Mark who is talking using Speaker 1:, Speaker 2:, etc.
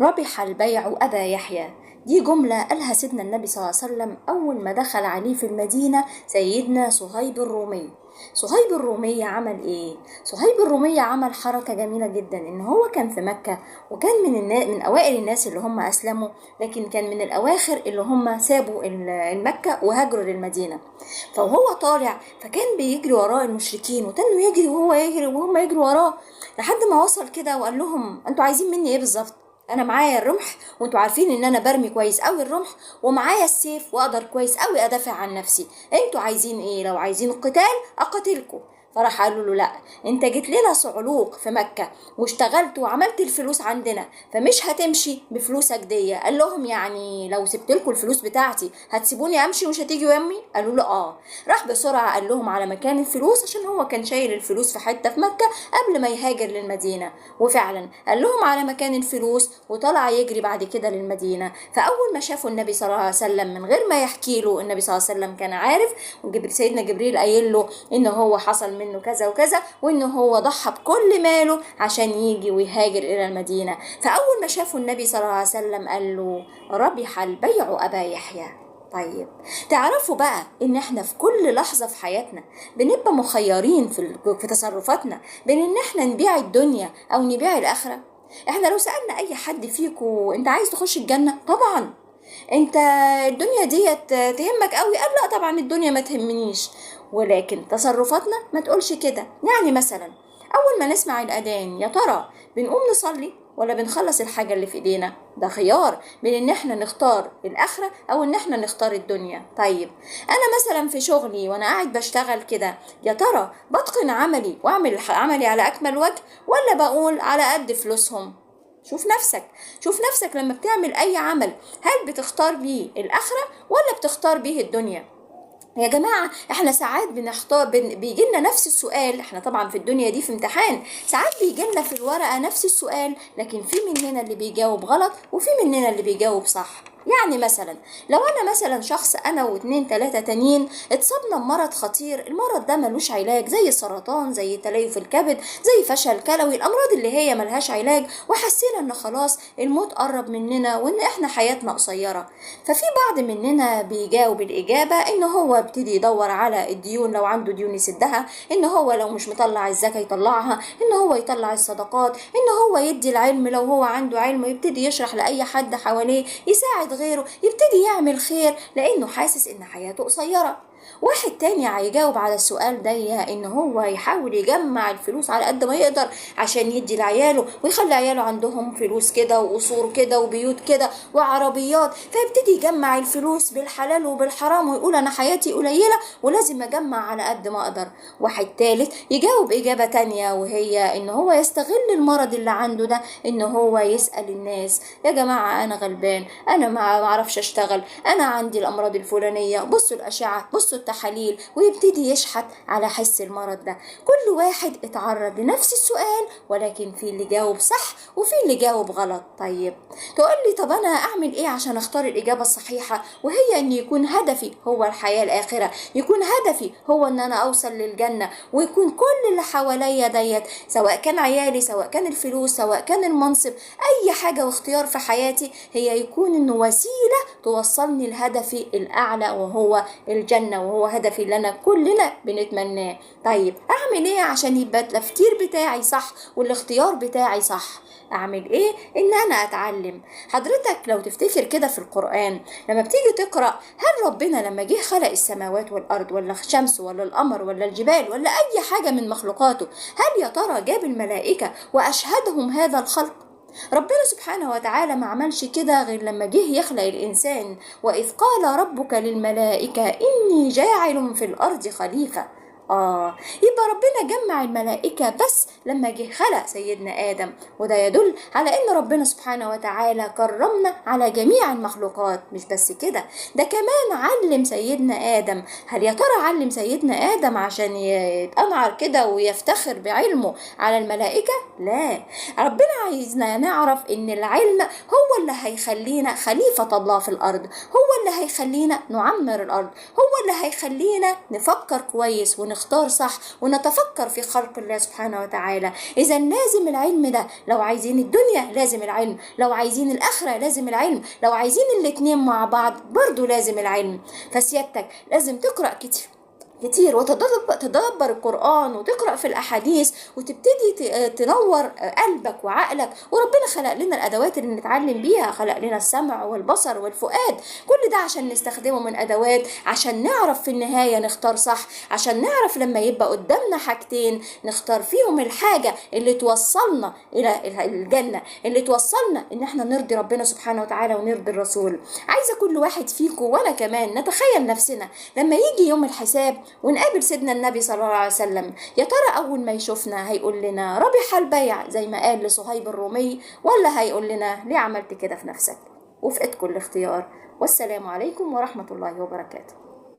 Speaker 1: ربح البيع أبا يحيى. دي جملة قالها سيدنا النبي صلى الله عليه وسلم أول ما دخل عليه في المدينة سيدنا صهيب الرومي. صهيب الرومي عمل إيه؟ صهيب الرومي عمل حركة جميلة جدا، إن هو كان في مكة وكان من أوائل الناس اللي هم أسلموا، لكن كان من الأواخر اللي هم سابوا المكة وهاجروا للمدينة. فهو طالع فكان بيجري وراه المشركين، وتنه يجري وهو يجري وهم يجروا وراه لحد ما وصل كده وقال لهم: أنتوا عايزين مني إيه بالظبط؟ انا معايا الرمح وانتوا عارفين ان انا برمي كويس قوي الرمح، ومعايا السيف واقدر كويس قوي ادافع عن نفسي. انتوا عايزين ايه؟ لو عايزين القتال اقاتلكم. فراح قالوا له: لا، انت جيت لنا صعلوك في مكة واشتغلت وعملت الفلوس عندنا، فمش هتمشي بفلوسك دي. قال لهم: يعني لو سبت لكم الفلوس بتاعتي هتسيبوني امشي ومش هتيجوا يمي؟ قالوا له: اه. راح بسرعة قال لهم على مكان الفلوس، عشان هو كان شايل الفلوس في حتة في مكة قبل ما يهاجر للمدينة. وفعلا قال لهم على مكان الفلوس وطلع يجري بعد كده للمدينة. فأول ما شافوا النبي صلى الله عليه وسلم من غير ما يحكي له، النبي صلى الله عليه وسلم كان عارف، سيدنا جبريل قايل له إن هو حصل منه كذا وكذا، وإن هو ضحى بكل ماله عشان يجي ويهاجر إلى المدينة. فأول ما شافوا النبي صلى الله عليه وسلم قال له: ربح البيع أبا يحيى. طيب، تعرفوا بقى ان احنا في كل لحظة في حياتنا بنبقى مخيرين في تصرفاتنا بين ان احنا نبيع الدنيا او نبيع الاخرة. احنا لو سألنا اي حد فيكو: انت عايز تخش الجنة؟ طبعا. انت الدنيا ديت تهمك قوي؟ قال: لا طبعا الدنيا ما تهمنيش. ولكن تصرفاتنا ما تقولش كده. يعني مثلا اول ما نسمع الاذان، يا ترى بنقوم نصلي ولا بنخلص الحاجة اللي في ايدينا؟ ده خيار بين ان احنا نختار الاخرة او ان احنا نختار الدنيا. طيب، انا مثلا في شغلي وانا قاعد بشتغل كده، يا ترى بتقن عملي واعمل عملي على اكمل وجه، ولا بقول على قد فلوسهم؟ شوف نفسك لما بتعمل اي عمل، هل بتختار بيه الاخرة ولا بتختار بيه الدنيا؟ يا جماعة، احنا ساعات بنختار بيجي لنا نفس السؤال. احنا طبعا في الدنيا دي في امتحان، ساعات بيجي لنا في الورقة نفس السؤال، لكن في مننا اللي بيجاوب غلط وفي مننا اللي بيجاوب صح. يعني مثلا لو انا مثلا شخص، انا واتنين تلاتة تانيين اتصابنا بمرض خطير، المرض ده ملوش علاج، زي السرطان، زي تليف الكبد، زي فشل كلوي، الامراض اللي هي ملهاش علاج، وحسينا ان خلاص الموت قرب مننا وان احنا حياتنا قصيرة. ففي بعض مننا بيجاوب الاجابة ان هو ابتدي يدور على الديون، لو عنده ديون يسدها، ان هو لو مش مطلع الزكاة يطلعها، ان هو يطلع الصدقات، ان هو يدي العلم لو هو عنده علم، يبتدي يشرح لأي حد حواليه، يساعد غيره، يبتدي يعمل خير لأنه حاسس إن حياته قصيرة. واحد تاني هيجاوب على السؤال ده ان هو يحاول يجمع الفلوس على قد ما يقدر عشان يدي لعياله ويخلي عياله عندهم فلوس كده وقصور كده وبيوت كده وعربيات، فيبتدي يجمع الفلوس بالحلال وبالحرام ويقول انا حياتي قليلة ولازم اجمع على قد ما اقدر. واحد تالت يجاوب اجابة تانية، وهي ان هو يستغل المرض اللي عنده ده، ان هو يسأل الناس: يا جماعة انا غلبان، انا ما اعرفش اشتغل، انا عندي الامراض الفلانية، بصوا الاشعة، بصوا التحاليل، ويبتدي يشحت على حس المرض ده. كل واحد اتعرض لنفس السؤال، ولكن في اللي جاوب صح وفي اللي جاوب غلط. طيب، تقول لي: طب انا اعمل ايه عشان اختار الاجابة الصحيحة؟ وهي ان يكون هدفي هو الحياة الاخرة، يكون هدفي هو ان انا اوصل للجنة، ويكون كل اللي حواليا ديت، سواء كان عيالي، سواء كان الفلوس، سواء كان المنصب، اي حاجة واختيار في حياتي، هي يكون انه وسيلة توصلني لهدفي الاعلى وهو الجنة، وهو هدفي اللي انا كلنا بنتمناه. طيب، اعمل ايه عشان يبقى التفكير بتاعي صح والاختيار بتاعي صح؟ اعمل ايه؟ ان انا اتعلم. حضرتك لو تفتكر كده في القرآن لما بتيجي تقرأ، هل ربنا لما جه خلق السماوات والارض ولا الشمس ولا القمر ولا الجبال ولا اي حاجة من مخلوقاته، هل يا ترى جاب الملائكة واشهدهم هذا الخلق؟ ربنا سبحانه وتعالى ما عملش كده غير لما جه يخلق الإنسان: وإذ قال ربك للملائكة إني جاعل في الأرض خليفة. يبقى ربنا جمع الملائكة بس لما جه خلق سيدنا آدم، وده يدل على إن ربنا سبحانه وتعالى كرمنا على جميع المخلوقات. مش بس كده، ده كمان علم سيدنا آدم. هل يا ترى علم سيدنا آدم عشان يتأنعر كده ويفتخر بعلمه على الملائكة؟ لا، ربنا عايزنا نعرف إن العلم هو اللي هيخلينا خليفة الله في الأرض، هو اللي هيخلينا نعمر الأرض، هو اللي هيخلينا نفكر كويس ونختار صح ونتفكر في خلق الله سبحانه وتعالى. إذا لازم العلم ده، لو عايزين الدنيا لازم العلم، لو عايزين الآخرة لازم العلم، لو عايزين الاتنين مع بعض برضو لازم العلم. فسيادتك لازم تقرأ كتير وتدبر القرآن وتقرأ في الأحاديث وتبتدي تنور قلبك وعقلك. وربنا خلق لنا الأدوات اللي نتعلم بيها، خلق لنا السمع والبصر والفؤاد، كل ده عشان نستخدمه من أدوات، عشان نعرف في النهاية نختار صح، عشان نعرف لما يبقى قدامنا حاجتين نختار فيهم الحاجة اللي توصلنا إلى الجنة، اللي توصلنا إن احنا نرضي ربنا سبحانه وتعالى ونرضي الرسول. عايزة كل واحد فيكم وأنا كمان نتخيل نفسنا لما يجي يوم الحساب ونقابل سيدنا النبي صلى الله عليه وسلم، يا ترى أول ما يشوفنا هيقول لنا ربح البيع زي ما قال لصهيب الرومي، ولا هيقول لنا ليه عملت كده في نفسك؟ وفقت كل اختيار. والسلام عليكم ورحمة الله وبركاته.